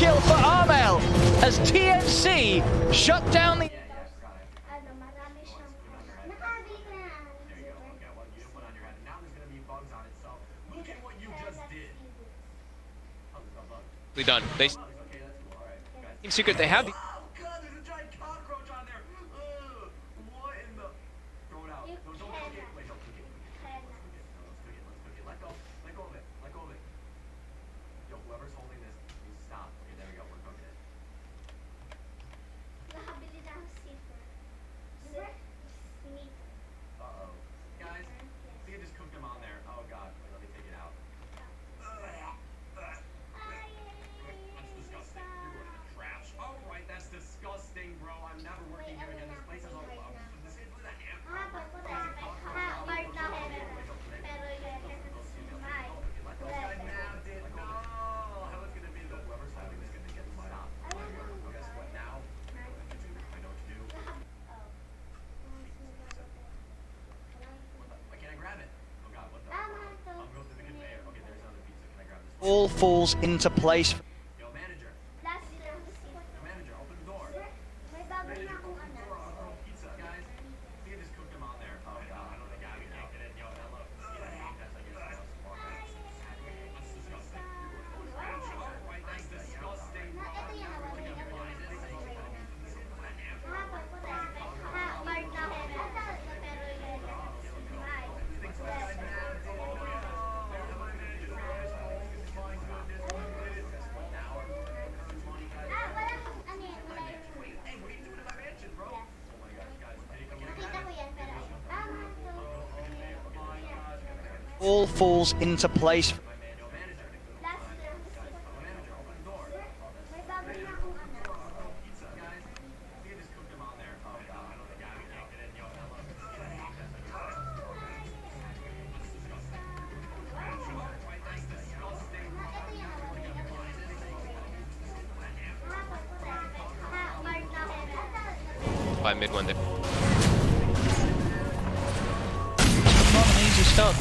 kill for Armel as TNC shut down the... Done. They in secret they have the all falls into place. All falls into place. 5 mid one there. Not an easy start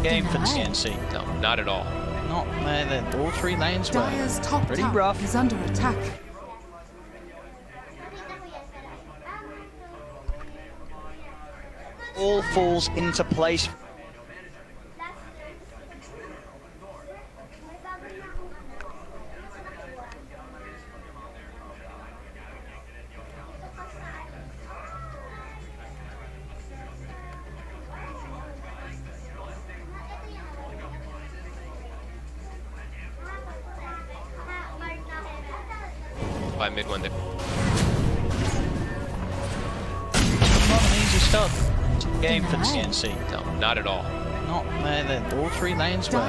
game for the TNC. No, not at all. Not there. All three lanes were pretty rough. Is under attack. All falls into place. By mid one there. Not an easy start game for the TNC. No, not at all. Not there. All three lanes were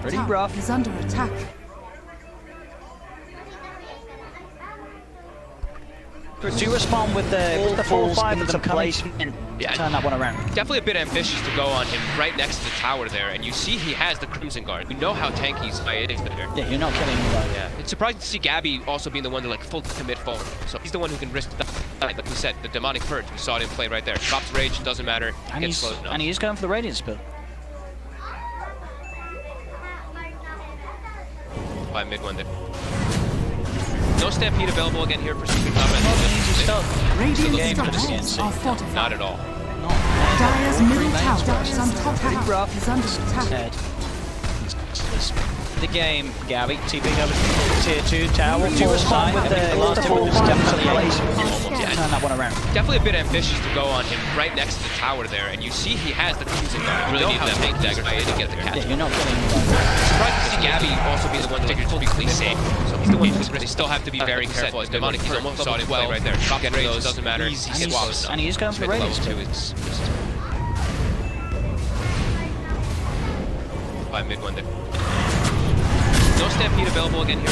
pretty rough. Is under attack. To respond with the 4-5 of them coming and turn that one around. Definitely a bit ambitious to go on him right next to the tower there, and you see he has the Crimson Guard. We know how tanky Zaya is there. Yeah, you're not killing him though. Yeah, it's surprising to see Gabby also being the one to like full commit forward. So he's the one who can risk the like we said, the demonic purge. We saw him play right there. Drops rage, doesn't matter. And he is going for the radiant spill. By mid one there. No Stampede available again here for Secret Top. Not an easy start. Radiant structures are fortified. Not at all. Dire's middle tower is under attack. Is under attack. The game, Gabby, TPing over tier 2 tower. To respond with the last two steps of place. Turn that one around. Definitely a bit ambitious to go on him right next to the tower there, and you see he has the Crimson Guard. Really need that tank dagger to get the catch. Yeah, you're not killing him. Surprised to see Gabby also be the one to take completely safe. So he's the one who's they still have to be very careful. As demonic, he's almost saw him play right there. Drop rage, doesn't matter. He swaps. And he's going for the radiant spill. By mid one there. No Stampede available again here.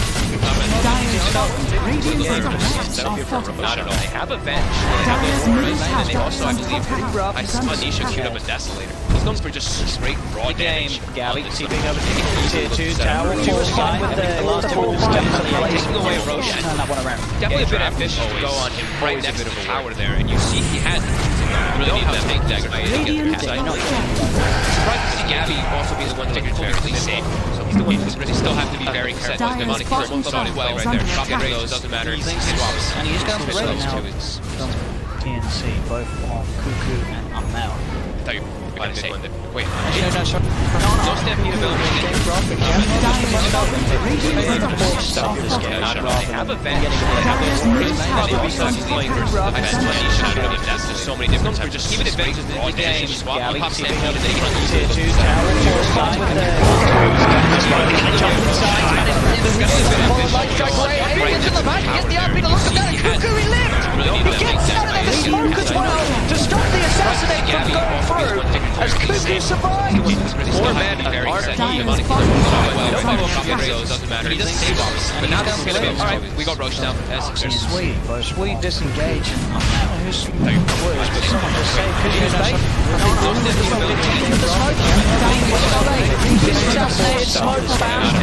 Not at all. They have a bench. They have a and they also, I believe, I saw Nisha queued up a Desolator. He's going for just straight raw game. damage. Gabby TPing over to tier 2 tower. He was fine with the last two taking away Roche. Turn that one around. Definitely a bit ambitious to go on him right next to the tower there, and you see he has really need that big dagger. Radiant Surprised to see Gabby also be the one to take it completely safe. So he's the one who's really still have to be very careful. Demonic first saw it well right there. Shot get those, doesn't matter. He swaps. And he's going for red now. TNC, both on Cuckoo and Amel. I thought you were going to say. Wait. No, sorry. No stampede ability. Stop this game. They have a vent. That's just so many different types. Just even advantages in the game. Swap, pop stampede, and then he can tier 2 tower. Fine with the jump inside. He gets out of the smoke as well to stop the assassinate from going through as Cuckoo survives. More man and very set. Demonic doesn't matter. He doesn't save bombs. But now this is going to be alright. We got Roche now. Sweet disengage. Who's words, but someone just saved Cuckoo's bait. This assassinated smoke found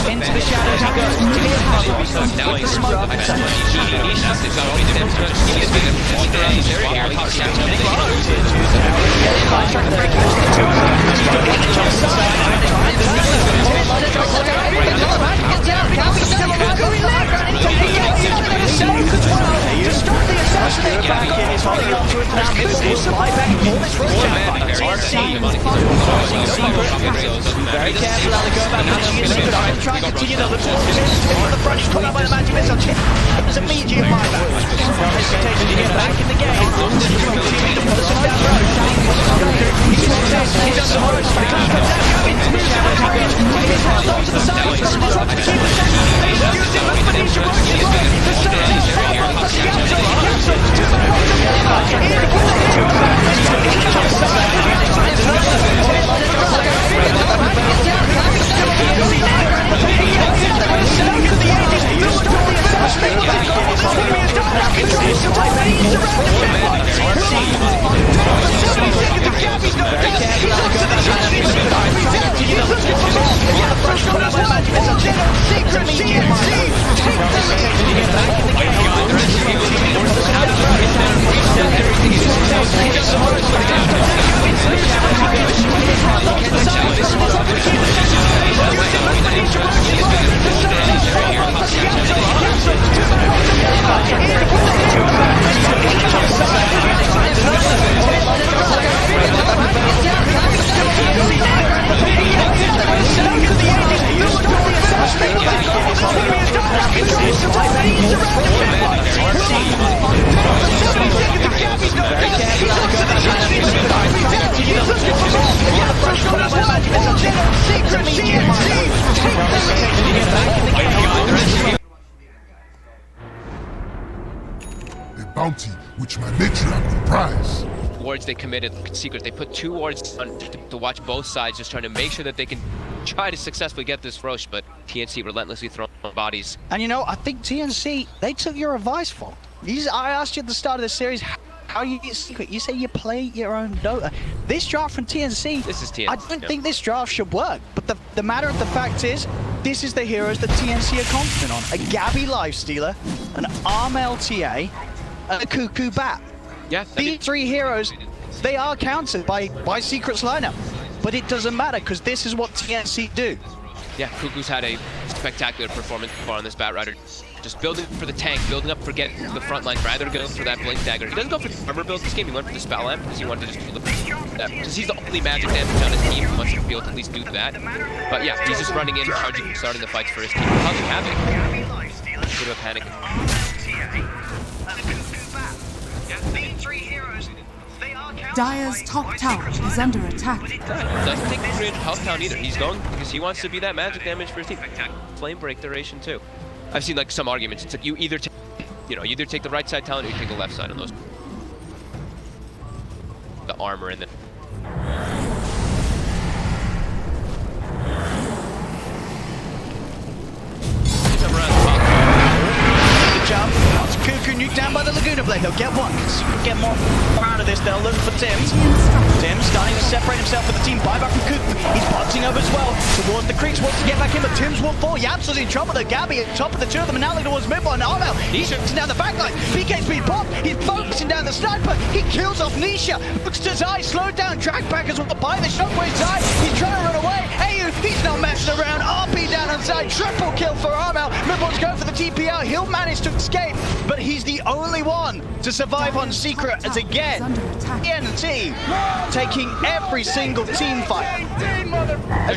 into the shadows he goes. Now he's smoke. Very careful how they go about matching his secret. I'm trying to continue the front. He's caught out by the magic missile. There's a immediate buyback. Hesitation to get back in the game. Continuing to put some down road. He's done some work. He comes down. He's held on to the side. He's got to keep the shot. He's using the Phoenicia work to work. The shot is out. The capsule to the bottom. In with the bounty which my matriarch will prize. Wards they committed secret. They put 2 wards on to watch both sides, just trying to make sure that they can try to successfully get this Roche, but TNC relentlessly throwing bodies. And you know, I think TNC, they took your advice for. I asked you at the start of the series, how you get secret? You say you play your own Dota. This draft from TNC, this is TNC. I don't think this draft should work. But the matter of the fact is, this is the heroes that TNC are confident on. A Gabby Lifestealer, an Arm LTA, and a Cuckoo Bat. Yeah, These 3 heroes, they are countered by Secret's lineup. But it doesn't matter, because this is what TNC do. Yeah, Cuckoo's had a spectacular performance before on this Batrider. Just building for the tank, building up for getting the front line, rather go for that Blink Dagger. He doesn't go for the armor build this game, he went for the Spell Amp because he wanted to just build that. Because he's the only magic damage on his team, he wants to be able to at least do that. But yeah, he's just running in, charging, starting the fights for his team. Causing havoc. A bit of a panic. Dire's top tower is under attack. Doesn't take the 300 health count either. He's going because he wants to be that magic damage for his team. Flame break duration too. I've seen like some arguments. It's like you either take, you either take the right side talent or you take the left side on those. The armor and the. Jump. Cuckoo nuked down by the Laguna Blade. They'll get one. Get more out of this. They'll look for Tim. Tim starting to separate himself with the towards the creeps, wants to get back in, but Tim's will fall. Yapsa's in trouble, though. Gabby at top of the two of them, and now towards mid-one. Armel, he's shooting down the backline. BK's been popped, he's focusing down the sniper. He kills off Nisha, looks to Zai, slowed down, drag back as well by the shockwave. Zai, he's trying to run away. AU, he's not messing around. RP down on Zai, triple kill for Armel. Mid-one's going for the TPL, he'll manage to escape, but he's the only one to survive on Secret, as again, TNC taking every single team fight.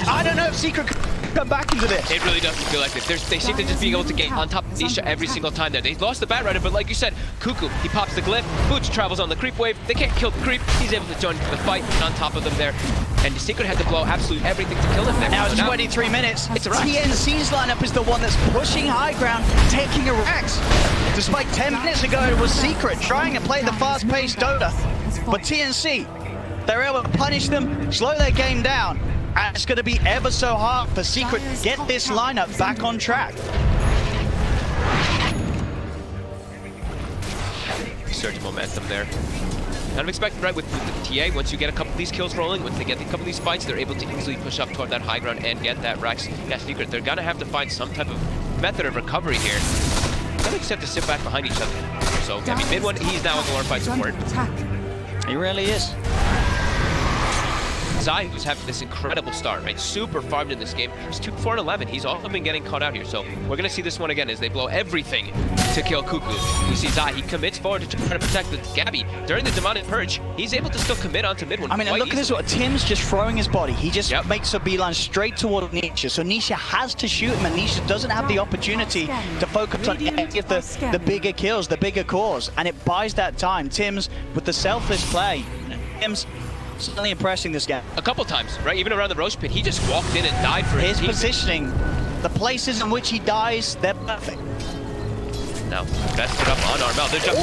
I don't know if Secret could come back into this. It really doesn't feel like this. They seem to just be able to get on top of Nisha every single time there. They lost the Bat Rider, but like you said, Cuckoo, he pops the glyph, Booch travels on the creep wave, they can't kill the creep, he's able to join the fight on top of them there. And Secret had to blow absolutely everything to kill him there. Now it's 23 minutes. It's a wrap. TNC's lineup is the one that's pushing high ground, taking a Rex. Despite 10 minutes ago, it was Secret trying to play the fast-paced Dota. But TNC, they're able to punish them, slow their game down. And it's going to be ever so hard for Secret to get this lineup back on track. Surge of momentum there. Kind of expected, right, with the TA, once you get a couple of these kills rolling, once they get a couple of these fights, they're able to easily push up toward that high ground and get that Rex. Yeah, Secret, they're going to have to find some type of method of recovery here. They just have to sit back behind each other. So, I mean, mid one, he's now a glorified support. He really is. Zai, who's having this incredible start, right? Super farmed in this game. He's 2-4-11. He's also been getting caught out here. So we're going to see this one again as they blow everything to kill Cuckoo. We see Zai, he commits forward to try to protect the Gabby. During the demonic purge, he's able to still commit onto mid one. I mean, and look at this, Tim's just throwing his body. He just makes a beeline straight toward Nisha. So Nisha has to shoot him, and Nisha doesn't have the opportunity to focus on any of the bigger kills, the bigger cores. And it buys that time. Tim's, with the selfless play, Tim's certainly impressing this game. A couple times, right? Even around the Roche pit, he just walked in and died for his team. Positioning, the places in which he dies, they're perfect. Now, best it up on Armel. They're just...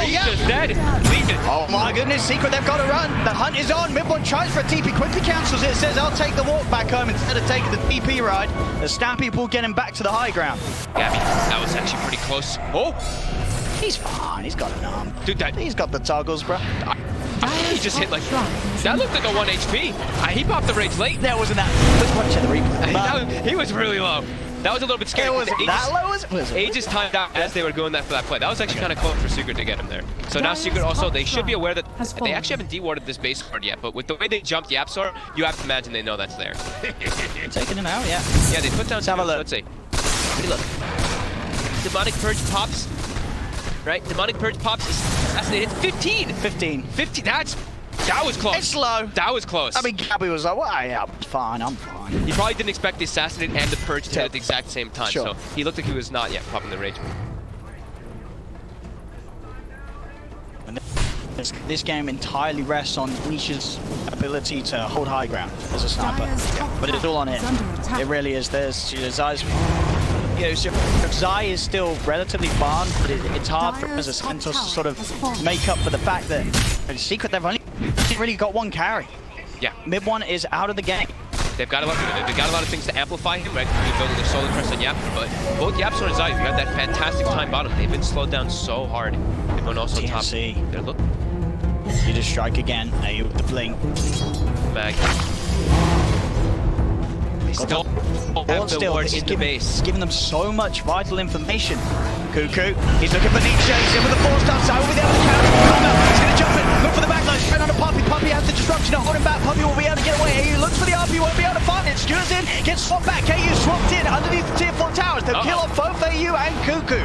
he's just dead. Leave it. Oh my goodness, Secret, they've got to run. The hunt is on. Mid-one tries for a TP, quickly cancels it. Says, I'll take the walk back home instead of taking the TP ride. The Stampede will get him back to the high ground. Gabby, that was actually pretty close. Oh! He's fine, he's got an arm. Dude, he's got the toggles, bro. He just hit like... That looked like a 1 HP. He popped the rage late. There wasn't that. Let's watch the replay. He was really low. That was a little bit scary. It wasn't that low, was it? Aegis timed out as they were going for that play. That was actually kind of close for Secret to get him there. So now Secret also, they should be aware that they actually haven't dewarded this base card yet, but with the way they jumped Yapsor, you have to imagine they know that's there. Taking him out, yeah. Yeah, they put down... Let's have a look. Let's see. Look. Demonic Purge pops. Right? Demonic Purge pops. Assassinated. 15! 15. 15. That was close. It's low. That was close. I mean, Gabby was like, well, yeah, I'm fine, I'm fine. He probably didn't expect the Assassinate and the Purge to hit at the exact same time, so he looked like he was not yet popping the Rage. And this game entirely rests on Nisha's ability to hold high ground as a sniper. But it's all on him. It really is. There's Zai's... You know, Zai is still relatively farmed, but it's hard for as a Sentinel to sort of make up for the fact that in Secret they've only really got one carry. Yeah. Mid one is out of the game. They've got a lot of things to amplify him, right? You're building their solar crest on Yap, but both Yapsor and Zai, you have that fantastic time bottom. They've been slowed down so hard. Everyone also TNC. top. They're looking. You just strike again. Now with the blink. Mag. Still in the base. He's giving them so much vital information. Cuckoo, he's looking for Nietzsche. He's in with the 4-star. So with the other counter. He's going to jump in. Look for the backline. Straight on to Puppy. Puppy has the disruption. Hold him back. Puppy will be able to get away. AU looks for the RP. Won't be able to find it. Skewers in. Gets swapped back. AU swapped in underneath the tier 4 towers. They'll kill off both AU and Cuckoo.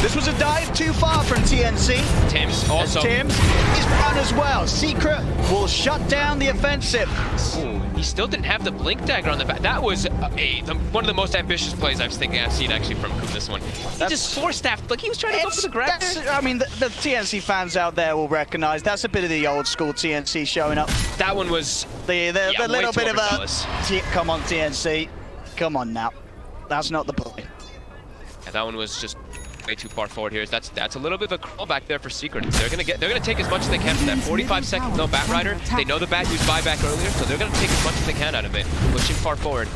This was a dive too far from TNC. Tim's also. Tim's is down as well. Secret will shut down the offensive. Ooh, he still didn't have the blink dagger on the back. That was one of the most ambitious plays I've seen actually from this one. He just four-staffed, like he was trying to go for the grab. I mean, the TNC fans out there will recognize that's a bit of the old school TNC showing up. That one was the little bit of a come on TNC, come on now. That's not the play. Yeah, that one was just way too far forward here. That's a little bit of a crawl back there for Secret. They're gonna take as much as they can from that 45 seconds. No Bat Rider. They know the Bat used buyback earlier, so they're gonna take as much as they can out of it. Pushing far forward.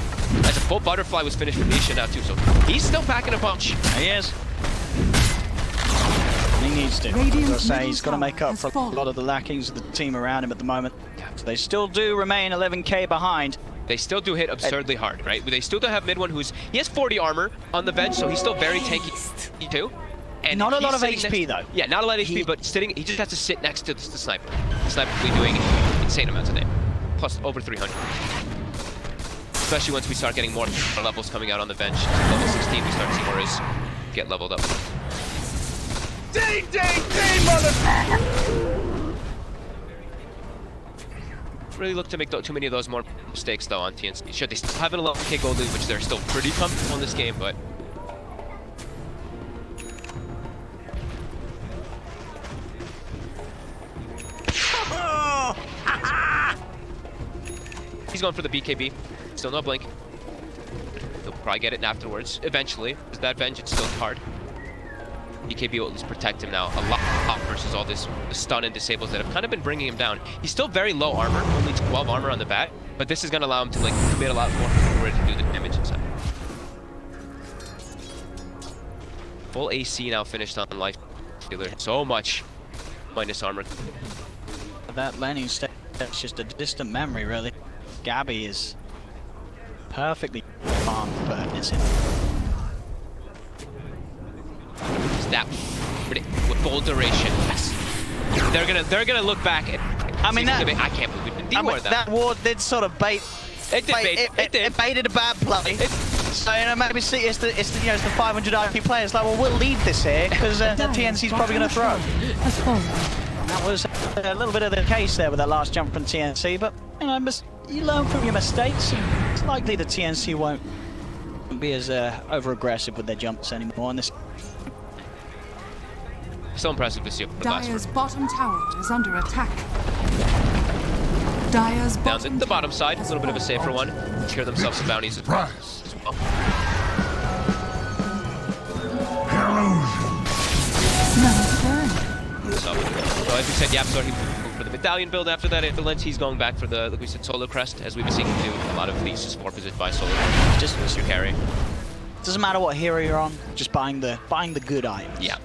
As a full butterfly was finished for Nisha now too, so he's still packing a punch. He is. He needs to. As I say, he's got to make up for a lot of the lackings of the team around him at the moment. So they still do remain 11k behind. they still do hit absurdly hard, right? But they still don't have mid one he has 40 armor on the bench, so he's still very tanky too. And not a lot of HP though. Yeah, not a lot of HP, but he just has to sit next to the sniper. The sniper will be doing insane amounts of damage, plus over 300. Especially once we start getting more levels coming out on the bench. Level 16, we start seeing Horus get leveled up. Ding, ding, ding, mother! Really look to make too many of those more mistakes though on TNC. Sure, they still have an 11k gold lead, which they're still pretty comfortable in this game, but he's going for the BKB. Still no blink. He'll probably get it afterwards, eventually, because that vengeance is still hard. BKB will at least protect him now a lot versus all this stun and disables that have kind of been bringing him down. He's still very low armor, only 12 armor on the bat, but this is going to allow him to like commit a lot more forward to do the damage inside. Full AC now finished on life stealer. So much minus armor. That landing step, that's just a distant memory, really. Gabby is perfectly farmed, but it's him. That with gold duration. Yes. They're gonna look back at. I mean that. I can't believe we didn't ward that ward did sort of bait. It did It baited a bad play. So maybe see it's the 500 IP players like, well, we'll leave this here because the TNC's probably gonna throw. That was a little bit of the case there with that last jump from TNC, but you learn from your mistakes. It's likely the TNC won't be as over-aggressive with their jumps anymore on this. So impressive to see. Dire's bottom tower is under attack. Dire's down the bottom side, a little bit of a safer one. Secure themselves some bounties as well. So as we said, Yapzor, he moved for the medallion build after that. At Valence, he's going back for the, like we said, solo crest, as we've been seeing him do a lot of these just 4-position by solo. Just Mr. Carry. Doesn't matter what hero you're on, just buying the good items. Yeah.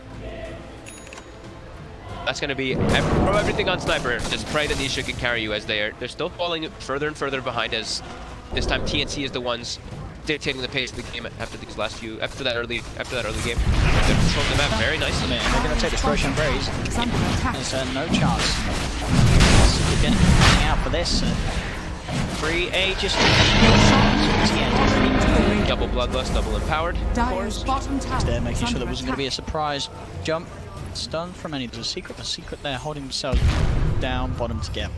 That's going to be throw everything on Sniper. Just pray that Nisha can carry you as they're still falling further and further behind, as this time TNC is the ones dictating the pace of the game after these last few after that early game. They're controlling the map very nicely. And they're going to take this Roshan Braze. There's no chance. You're getting out for this. Free Aegis. Double Bloodlust, double Empowered. Dire's bottom tower. They're making sure there wasn't going to be a surprise jump. Stun from any. There's a secret there, holding themselves down, bottom together.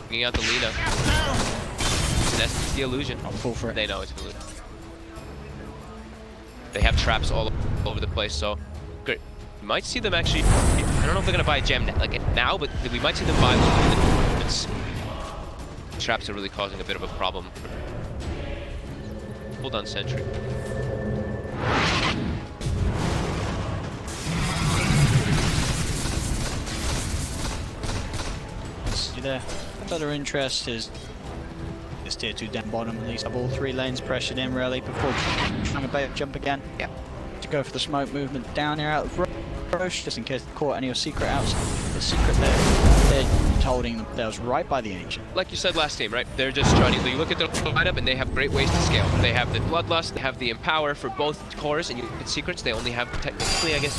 Bringing out the Lina. That's the illusion. I'll fall for it. They know it's an illusion. They have traps all over the place, so great. We might see them actually. I don't know if they're gonna buy a gem now, but we might see them buy one. Traps are really causing a bit of a problem. Hold on, Sentry. See there. Further interest is this tier 2 down bottom. At least have all 3 lanes pressured in really before trying to bait jump again. Yep. To go for the smoke movement down here out of Roche, just in case they caught any of secret outs. The secret there, they're holding themselves right by the ancient. Like you said last game, right? They're just trying to. You look at their lineup, and they have great ways to scale. They have the Bloodlust, they have the Empower for both cores, and you look at secrets. They only have technically, I guess,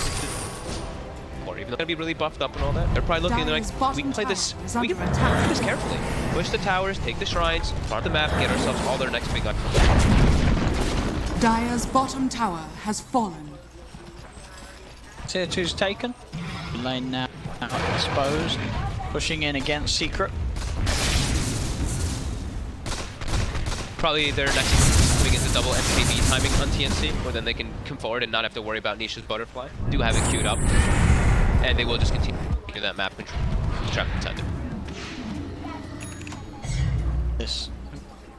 or even though they're gonna be really buffed up and all that. They're probably looking. They're like, we can play this. We can play this carefully. Push the towers, take the shrines, farm the map, get ourselves all their next big gun. Dire's bottom tower has fallen. Tier 2's taken. Lane now exposed. Pushing in against Secret. Probably their next thing is a double MKB timing on TNC, where then they can come forward and not have to worry about Nisha's butterfly. Do have it queued up. And they will just continue that map and trap contender. This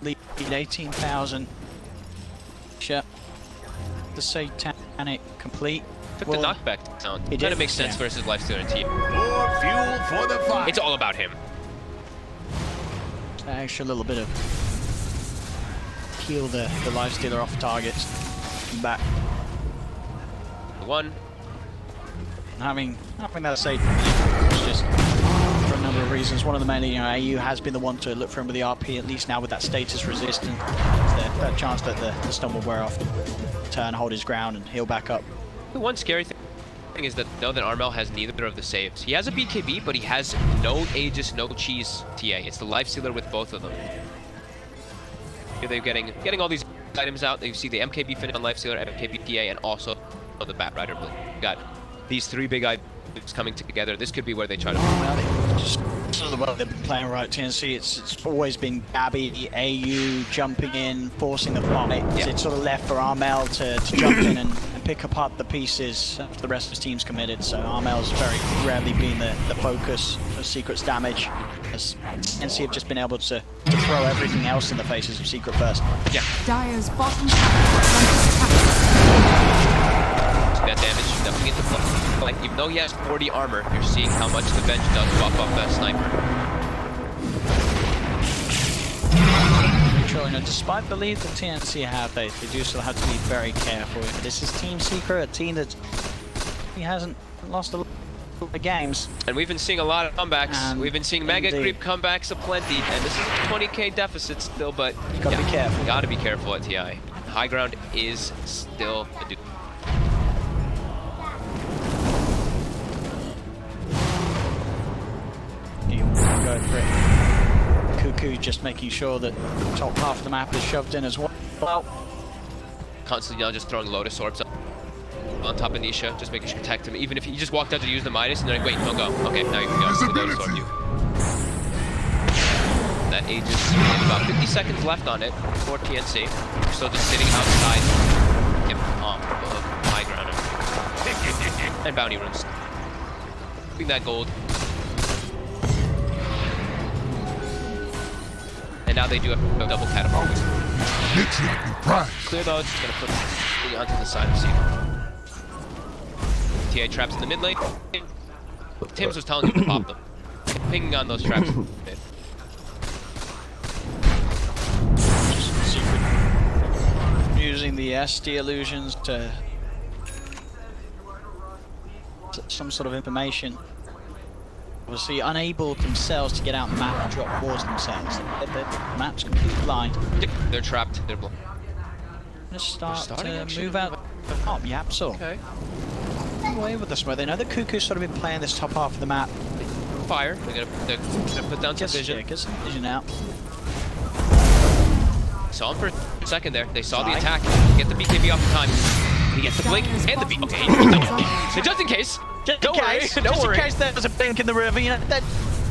lead 18,000. The Satanic complete. Took the knockback down. It kind of makes sense versus Lifestealer and team. More fuel for the fire. It's all about him. That extra little bit of peel the Lifestealer off targets. Back. One. having that safe is just for a number of reasons. One of the mainly, AU has been the one to look for him with the RP, at least now with that status resistant. That chance that the stun will wear off, turn, hold his ground, and heal back up. The one scary thing is that know that Armel has neither of the saves. He has a BKB, but he has no Aegis, no Cheese TA. It's the Life Sealer with both of them. Here they're getting all these items out. You see the MKB finish on Life Sealer, MKB TA, and also the Bat Rider blink. Got these three big items coming together. This could be where they try to. Just the way they've been playing right, TNC. It's always been Gabby, AU jumping in, forcing the fight. Yeah. It's sort of left for Armel to jump in and pick apart the pieces after the rest of his team's committed. So Armel's very rarely been the focus of Secret's damage, as TNC have just been able to throw everything else in the faces of Secret first. Yeah. Dire's bottom tower is under attack. That damage stepping into play. Like, even though he has 40 armor, you're seeing how much the bench does buff up that sniper. Despite the lead that TNC have, they do still have to be very careful. This is Team Secret, a team that he hasn't lost a lot of games. And we've been seeing a lot of comebacks. We've been seeing mega indeed. creep comebacks aplenty, and this is a 20k deficit still, but You gotta be careful. Gotta be careful at TI. High ground is still a dude. You go for it. Cuckoo just making sure that the top half of the map is shoved in as well. Constantly now just throwing Lotus Orbs up on top of Nisha, just making sure to protect him. Even if he just walked out to use the Midas and they're like, wait, don't go. Okay, now you can go. The Lotus Orb you. That Aegis, about 50 seconds left on it for TNC. We're still just sitting outside. Yep, on high ground. And bounty runes. Keeping that gold. And now they do have a double catapult. Matriarchal prize. Clear though, just gonna put it onto the side of Secret. TA traps in the mid lane. Tim's was telling you to pop them. Pinging on those traps. Secret using the SD illusions to some sort of information. Obviously unable themselves to get out the map and drop towards themselves. The map's completely blind. They're trapped. They're blind. Let's start starting to actually. move out the top. Yapsel. Okay. Away with the smoke. They know the Cuckoo's sort of been playing this top half of the map. Fire. They're gonna put down some vision. Get some vision out. Saw him for a second there. They saw the Fine. attack. Get the BKB off the time. He gets the blink and the B. Okay, so just in case. Don't worry. Just Don't in worry. case there's a blink in the river, you know, then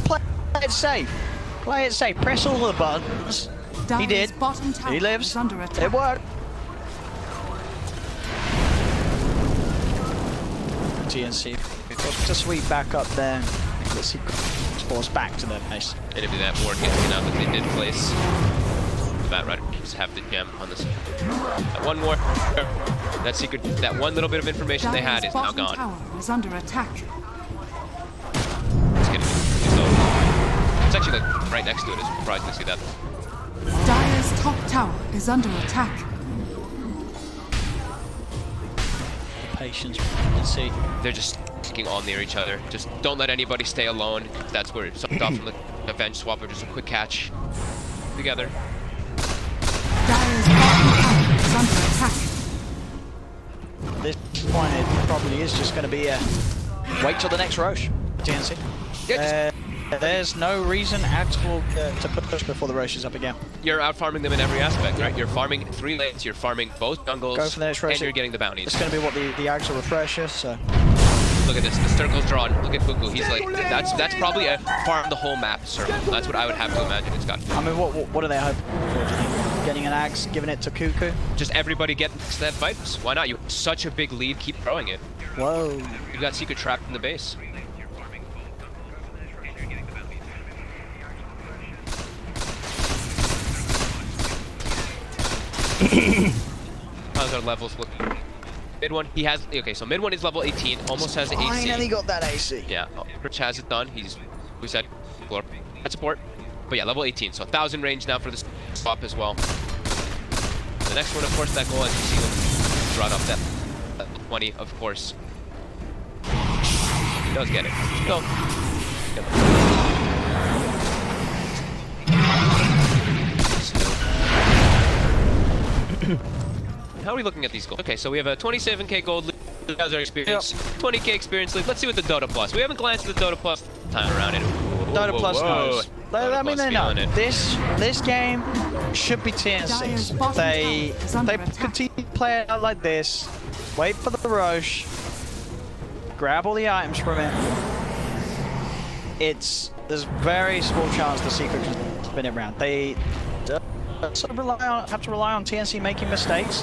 play it safe. Play it safe. Press all the buttons. He Dire's did. bottom tower He lives. is under attack. It worked. TNC. To sweep back up there. The Secret force back to their base. And it'd be that ward getting out that they did place. The Bat Rider just have to gem on this. That one more. That secret, that one little bit of information they had Dire's is now bottom gone. tower is under attack. It's getting so it's actually like right next to it. It's surprising to see that. Dire's top tower is under attack. Patience. You can see. They're just sticking all near each other. Just don't let anybody stay alone. That's where it's off from the avenge swap or just a quick catch together. Dire's bottom tower is under attack. At this point, it probably is just going to be a wait till the next Roche. TNC. Yeah, There's no reason at all to push before the Roche is up again. you're out farming them in every aspect, right? You're farming 3 lanes, you're farming both jungles, Go for the next Roche. and you're getting the bounties. It's going to be what the Ags will refresh us, so. Look at this, the circle's drawn. Look at Cuckoo. He's like, that's probably a farm the whole map circle. That's what I would have to imagine it's got. I mean, what are they hoping for, do you think? Getting an Axe, giving it to Cuckoo? Just everybody get to that fight. Why not? You have such a big lead, keep throwing it. Whoa. You've got Secret trapped in the base. How's our levels looking? Mid one, he has, okay, so mid one is level 18, almost has AC. Finally got that AC. Yeah, Rich has it done. We said, at support. But yeah, level 18, so 1,000 range now for this swap as well. The next one, of course, that goal, as you see, brought up that 20, of course. He does get it. Go. How are we looking at these goals? Okay, so we have a 27k gold lead. How's our experience? 20k experience lead. Let's see what the Dota Plus. We haven't glanced at the Dota Plus time around it. Dota Plus knows. I mean, they know. It. This game should be TNC's. They continue to play it out like this. Wait for the Roche. Grab all the items from it. There's very small chance the Secret can spin it around. They sort of have to rely on TNC making mistakes.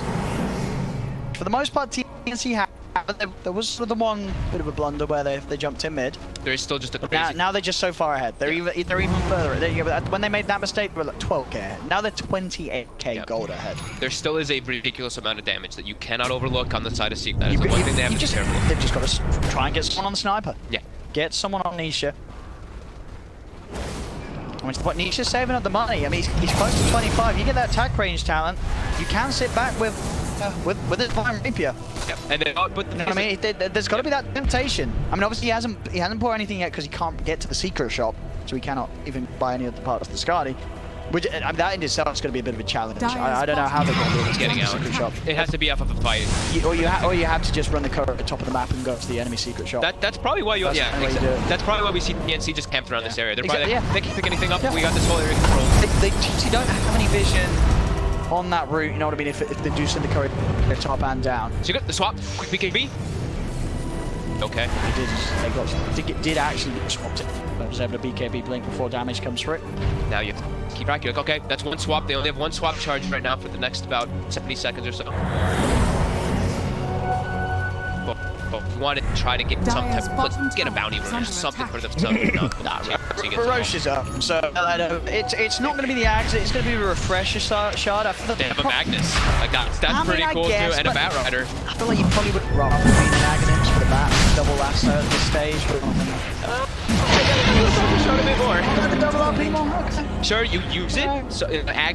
For the most part, TNC have. There was sort of the one bit of a blunder where they jumped in mid. There is still just a crazy... Now they're just so far ahead. They're even further. When they made that mistake, they were like 12k ahead. Now they're 28k gold ahead. There still is a ridiculous amount of damage that you cannot overlook on the side of Secret. That is the one thing they have to be careful of. They've just got to try and get someone on the sniper. Yeah. Get someone on Nisha. What Nisha's saving up the money. I mean, he's close to 25. You get that attack range talent, you can sit back with his Vine Rapier. Yep. And then, I mean, there's got to be that temptation. I mean, obviously he hasn't bought anything yet because he can't get to the secret shop, so he cannot even buy any of the parts of the Skadi. Which, I mean, that in itself is going to be a bit of a challenge. I don't know how they're going to do it. Getting out. Secret shop. It has to be off of a fight. Or you have to just run the cover at the top of the map and go to the enemy secret shop. That's probably why that's probably why we see TNC just camped around this area. They're probably they can't pick anything up. We got this whole area controlled. They don't have any vision on that route, you know what I mean, if they do send the courier top and down. So you got the swap, quick BKB. Okay. They did actually swap it. I was able to BKB blink before damage comes through. Now you have to keep track. You're like, okay, that's one swap. They only have one swap charge right now for the next about 70 seconds or so. But if you want to try to get some type of, let's get a bounty or something for themselves. Roche is up, so it's not going to be the Axe, it's going to be a refresher shard. They have a Magnus. Like that's pretty cool too, and a Bat Rider. I feel like you probably would rather be an Aghanim for the Bat, double lasso at this stage. A bit more. The double RP more? Sure, you use it, so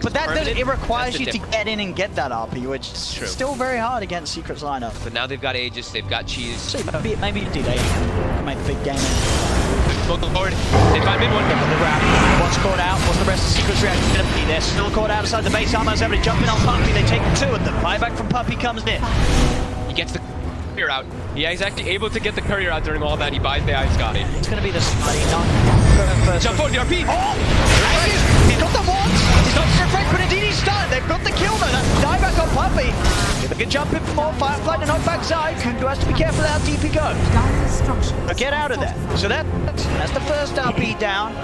but it requires you to get in and get that RP, which is still very hard against Secret's lineup. But now they've got Aegis, they've got Cheese. So maybe you do that. You can make the big game. Smoke the Lord. They find mid one. The grab. One's caught out. What's the rest of Secret's reaction going to be? They're still caught outside the base. Armo's able to jump in on Puppy. They take two of them. Buyback from Puppy comes in. He gets the courier out. Yeah, he's actually able to get the courier out during all that. He buys the Ice Scotty. It's going to be the Scotty. Jump forward, the RP. Oh! He's got the wand. He's not refresh, but indeed he's stunned. They've got the kill though. That's dieback on Puppy. They can jump in for more. Firefly to knock back side. Kundo has to be careful how deep he goes. Get out of there. So that's the first RP down.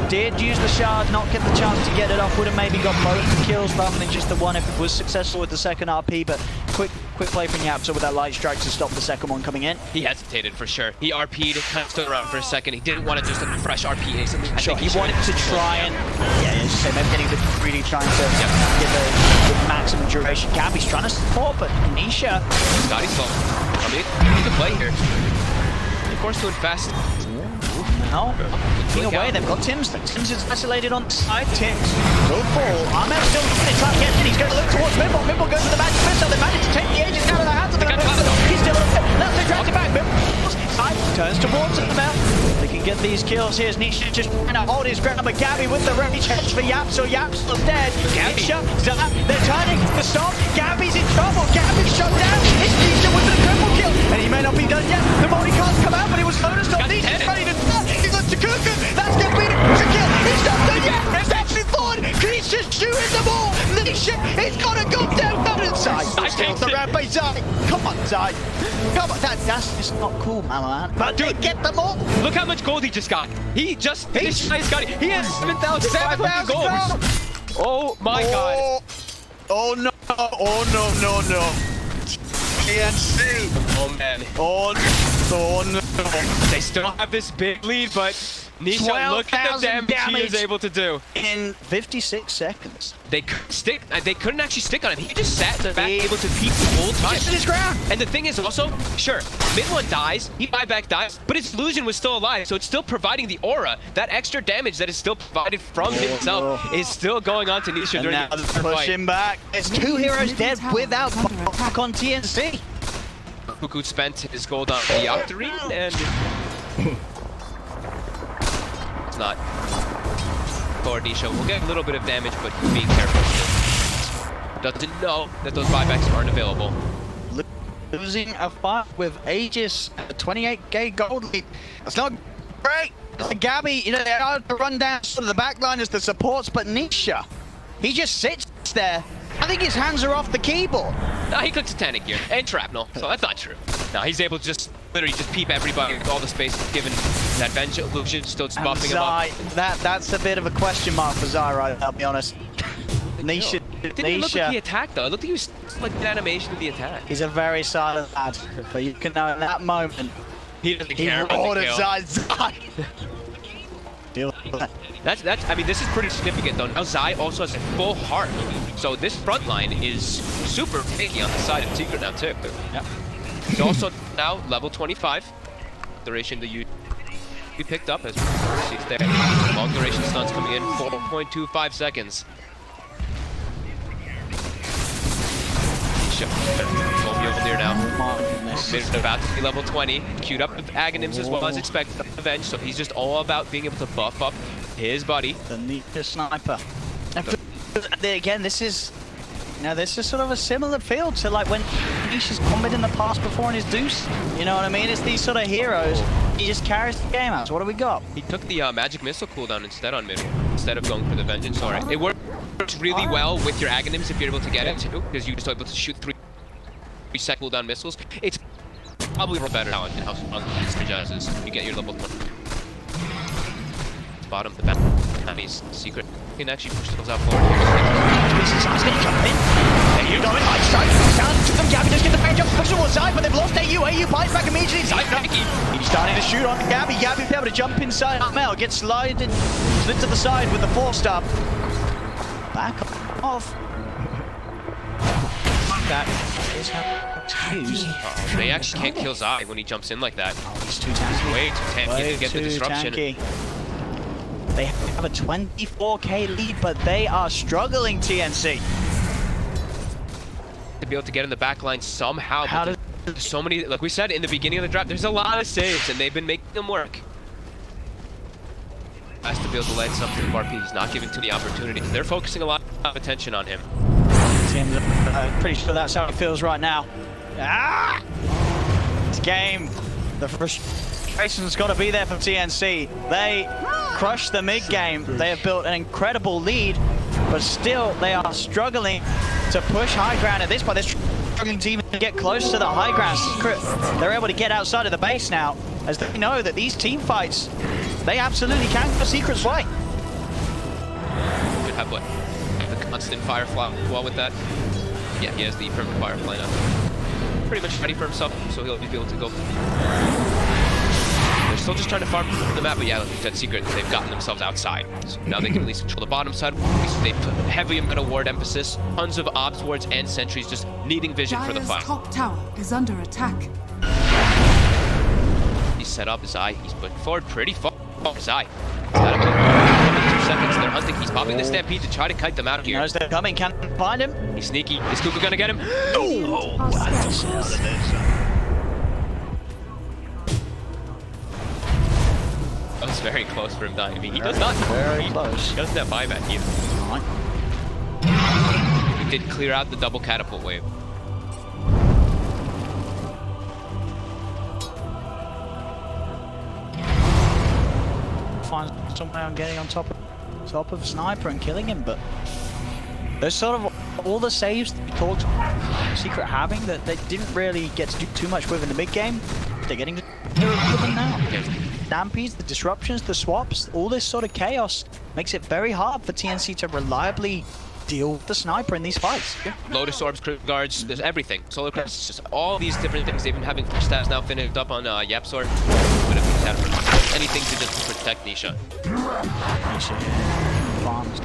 Did use the shard, not get the chance to get it off. Would have maybe got both the kills rather than just the one if it was successful with the second RP. But quick play from Yapsa with that light strike to stop the second one coming in. He hesitated for sure. He RP'd, kind of stood around for a second. He didn't want to just a fresh RP instantly. Sure, he wanted to try and as you say, maybe getting a bit greedy, trying to get the maximum duration. Gabby's trying to support, but Nisha. Scotty's slow. I mean, he can play here. Of course, doing fast. No, looking away, they've got Tims. Tims is isolated on the side. Tims, good ball. Ahmed still trying to get in. He's going to look towards Mimble. Mimble goes to the magic missile. They manage to take the Aegis out of the hands of the He's still up there. That's the drags it back. Mimble turns towards them now. They can get these kills. Here's Nisha just trying to hold his ground, but Gabby with the rage hedge for Yaps, so Yaps is dead. Gabby, they're turning to stop. Gabby's in trouble. Gabby's shut down. It's Nisha with the triple kill, and he may not be done yet. The body can't come out, but it was noticed on Nisha's ready to stop. He looks to Kuku. That's going to be the kill. He's not done yet. It's actually forward. He's just shooting them all. Nisha, it's got to go down inside. I take the rampage, Zai. Come on, Zai. Come on. That's just not cool, man. But they get them all. Look how much gold he just got. He just finished Ice Scotty. He has 7,000 gold. Oh my god. Oh no. Oh no. TNC. Oh man. Oh no. They still have this big lead, but Nisha, look at the damage he is able to do. In 56 seconds. They couldn't actually stick on him. He just sat back, able to peek the whole time. Just in his ground. And the thing is also, sure, mid one dies, he buyback dies, but his illusion was still alive, so it's still providing the aura. That extra damage that is still provided from himself is still going on to Nisha during the push him back. It's two heroes dead without back on TNC. Kuku spent his gold on the Octarine, and It's not. For Nisha will get a little bit of damage, but being careful. Doesn't know that those buybacks aren't available. Losing a fight with Aegis, a 28k gold lead. That's not great. Gabby, you know, they are to run down sort of the back line as the supports, but Nisha, he just sits there. I think his hands are off the keyboard. No, he clicks Titanic gear and shrapnel, so that's not true. No, he's able to just literally just peep everybody with all the space given. That Venge illusion still just buffing him up. That's a bit of a question mark for Zai, right? I'll be honest. Nisha, it didn't even look like he attacked though. It looked like he was like the animation of the attack. He's a very silent lad, but you can know in that moment he doesn't care about roared the kill. at Zai. Deal with that. That's I mean, this is pretty significant though. Now Zai also has a full heart, so this front line is super picky on the side of Secret now too. Yep. He's also now level 25. Duration that you picked up as she's there. Long duration stuns coming in, 4.25 seconds. There now. Mid about to be level 20. Queued up with Aghanims as well as expected. Avenge, so he's just all about being able to buff up his buddy. The Nisha sniper. Again, this is, you know, this is sort of a similar feel to like when Nisha's combat in the past before in his Deuce. You know what I mean? It's these sort of heroes. He just carries the game out. So what do we got? He took the magic missile cooldown instead on mid, instead of going for the vengeance. All right, it works really well with your Aghanims if you're able to get it too, because you're just able to shoot 3-second cooldown missiles. It's probably better now in how strong these Pyjamas is. You get your level 1. Bottom, the back, and he's Secret. He can actually push those out forward. He's going to jump in. There you go. Nice strike. Down to them. Gabby just get the fan jump push towards side, but they've lost AU. AU bites back immediately. He's starting to shoot on Gabby. Gabby's able to jump inside. Mel gets slid to the side with the 4-star. Back off. That is how it's used. They actually can't kill Zai when he jumps in like that. Oh, he's too tanky. Way too tanky to get the disruption. Tanky. They have a 24k lead, but they are struggling, TNC. To be able to get in the back line somehow. How does so many, like we said in the beginning of the draft, there's a lot of saves, and they've been making them work. Has to be able to land something of RP. He's not giving too many opportunities. They're focusing a lot of attention on him. Pretty sure that's how it feels right now. Ah! This game, the frustration's got to be there for TNC. They crushed the mid game. They have built an incredible lead, but still they are struggling to push high ground at this point. They're struggling to even get close to the high ground. Secret, they're able to get outside of the base now, as they know that these team fights, they absolutely can go Secret's way. Could have what? The constant firefly well with that. Yeah, he has the permanent firefly now. Pretty much ready for himself, so he'll be able to go. They're still just trying to farm the map, but yeah, like you said, Secret, they've gotten themselves outside. So now they can at least control the bottom side. They put heavy amount of ward emphasis, tons of obs wards and sentries, just needing vision for the fight. Top tower is under attack. He's set up Zai, he's put forward pretty far. Zai. Set up 2 seconds, they're hunting, he's popping the stampede to try to kite them out He here. knows they're coming, can't find him. He's sneaky, is Kuka gonna get him? Oh, That was very close for him dying. I mean, he does not. Very close. He doesn't have buyback either. Right. He did clear out the double catapult wave. Find some way on getting on top of Sniper and killing him, but there's sort of all the saves that we talked Secret having that they didn't really get to do too much with in the mid game. They're getting to do it with them now. Stampedes, the disruptions, the swaps, all this sort of chaos makes it very hard for TNC to reliably deal with the Sniper in these fights. Lotus Orbs, Crypt Guards, there's everything. Solar Crest, just all these different things. They've been having stats now finished up on Yapsor. But if he's had anything to just protect Nisha. Nisha farms.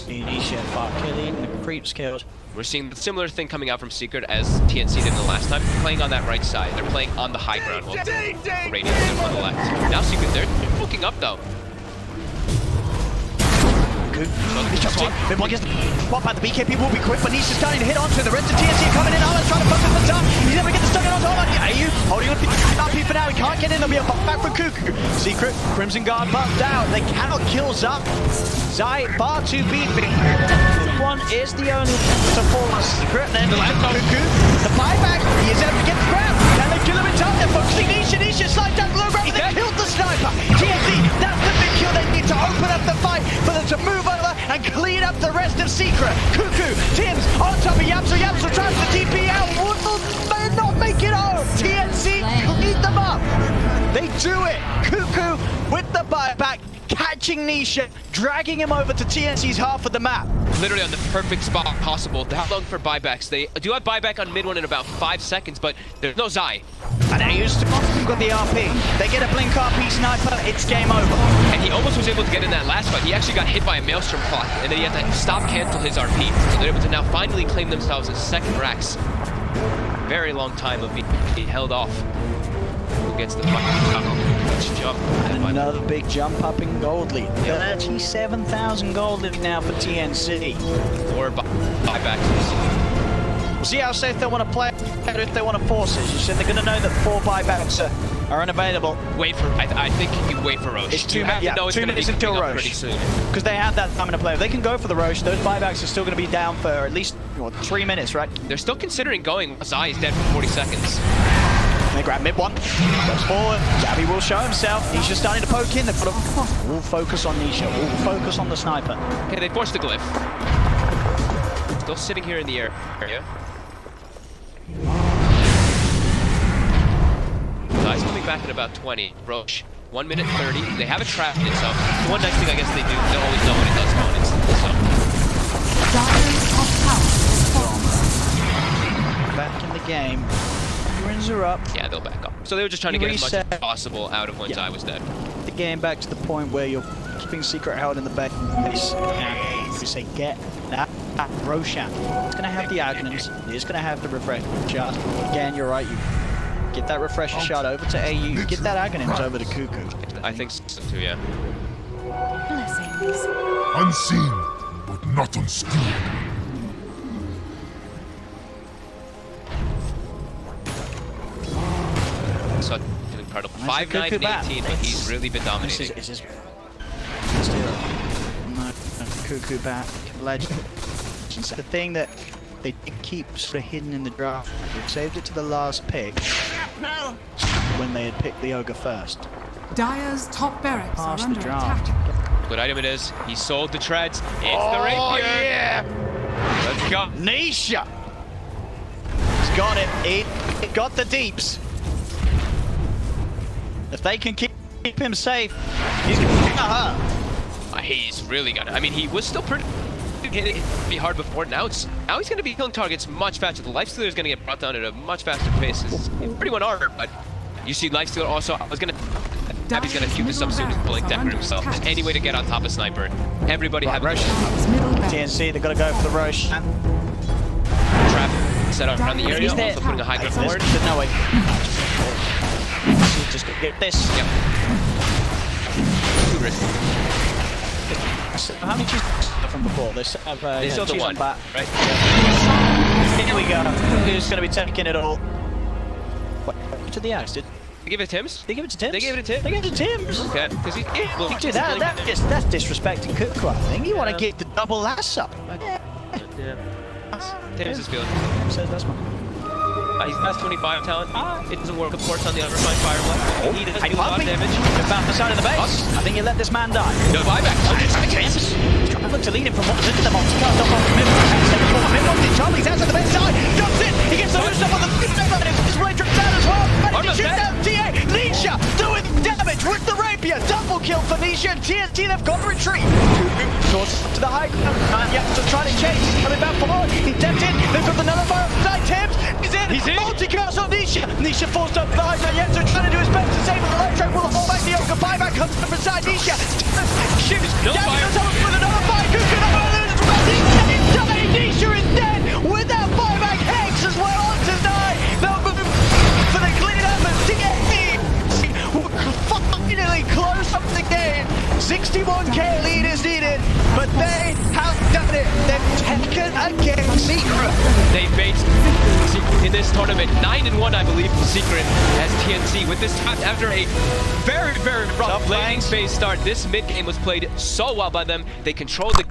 Nisha far killing, the creeps killed. We're seeing the similar thing coming out from Secret as TNC did the last time, playing on that right side. They're playing on the high ground while Radiant is on the left. Now Secret, they're poking up though. Cuckoo. He's jumped in. Mid-1 gets the pop out. The BKB will be quick, but Nisha's starting to hit onto the rest of TNC coming in. Arman's trying to focus the top. He's never get the stun on Arman. AU holding on to RP for now. He can't get in. There'll be a pop back for Cuckoo. Secret, Crimson Guard buffed out. They cannot kill Zai. Zai far too beefy. One is the only to fall on Secret. Then Cuckoo. The buyback. He is able to get the grab. Can they kill him in time? They're focusing Nisha. Nisha slide down low grab. They killed the sniper. TNC, that's the big kill. They need to open up the fight for them to move over and clean up the rest of Secret. Cuckoo, Tim's on top of Yamso. Yamso tries to TP out. Will they not make it home? TNC clean them up. They do it. Cuckoo with the buyback, catching Nisha, dragging him over to TNC's half of the map. Literally on the perfect spot possible. How long for buybacks? They do have buyback on mid one in about 5 seconds, but there's no Zai. And they used to got the RP. They get a blink RP sniper, it's game over. And he almost was able to get in that last fight. He actually got hit by a Maelstrom clock, and then he had to stop cancel his RP. So they're able to now finally claim themselves as second racks. Very long time of being held off. Who gets the fucking jump? And another big jump up in gold lead. 37,000 gold lead now for TNC. 4 buybacks. We'll see how safe they want to play, if they want to force it. You said they're going to know that 4 buybacks are unavailable. Wait for, I think you wait for Roche. It's 2 you have to know it's 2 minutes until Roche. Pretty soon. Because they have that time to play. If they can go for the Roche, those buybacks are still going to be down for at least 3 minutes, right? They're still considering going. Zai is dead for 40 seconds. They grab mid-1, goes forward, Gabby will show himself, Nisha's starting to poke in, they've got to all focus on Nisha, all focus on the sniper. Okay, they forced the glyph. Still sitting here in the area. Zai's coming back at about 20. Roche, 1 minute 30. They have a trap in it, so the one nice thing I guess they do, they'll always know when it does spawn in. So. Back in the game. Wins are up. Yeah, they'll back up. So they were just trying to get as much as possible out of when Zai was dead. The game back to the point where you're keeping Secret held in the base. And you say, get that Roshan. It's going to have the Agnums. It's going to have the refresh shot. Again, you're right. You get that refresher shot over to AU. Get that Agnums over to Cuckoo. I think so too, yeah. Blessings. Unseen, but not unskilled. So incredible. 5-9 and 18, but he's really been dominating. This is no, Cuckoo back, legend. It's the thing that they keep sort of hidden in the draft. They've saved it to the last pick when they had picked the Ogre first. Dire's top barracks are Past the under draft. attack. Good item it is. He sold the treads. It's the rapier. Yeah! Let's go. Nisha! He's got it. He got the deeps. If they can keep him safe, he's going to hurt. He's really got it. I mean, he was still pretty hard before. Now he's going to be killing targets much faster. The Lifestealer is going to get brought down at a much faster pace. It's pretty one armor, but you see Lifestealer also. He's going to queue this up soon as pulling Decker himself. There's any way to get on top of Sniper. Everybody have Roche. TNC, they're going to go for the Roche. Trap set up around the area. Also putting a high ground forward. No way. Just get this. Yep. Too risky. How many cheese from before? They still the one, bat. right? Here we go. Who's going to be taking it all? What to the axe? Did They give it to Tim's? they give it to Tim's? They gave it to Tim. They gave it to Tim's. Okay, because he Dude, that's disrespecting Cuckoo, I think. You want to get the double lass up. Yeah. Tim's is feeling. Says that's one. He's got 25 talent. It doesn't work, of course, on the other fine Firefly. He does do a lot of damage. Found the side of the base. I think you let this man die. No buyback. Tim's trying to look to lead him from what's into the monster cast off on the middle. Mid-1 Charlie's out to the base side. Jumps in. He gets the loose up on the his blade drips out as well. And he shoots out TA. Nisha doing damage with the rapier. Double kill for Nisha and TNT. They've got to retreat. Towards to the high ground. Yep, just trying to chase. Coming back forward. He stepped in. They've got the nullifier side. Tim's. He's in. He's in. Multi-cast on Nisha. Nisha forced up the high ground. Yep, so trying to do his best to save the light track. Will hold back the Ogre. Buyback comes from beside Nisha. Shoots. No fire. With another fire. Nisha is dead with that buyback Hex as well on to die. They'll move for the clean up and TNT finally close of the game. 61k lead is needed, but they have done it. They've taken again Secret. They made Secret in this tournament 9-1, I believe, for Secret as TNC with this time after a very rough laning phase start. This mid game was played so well by them. They controlled the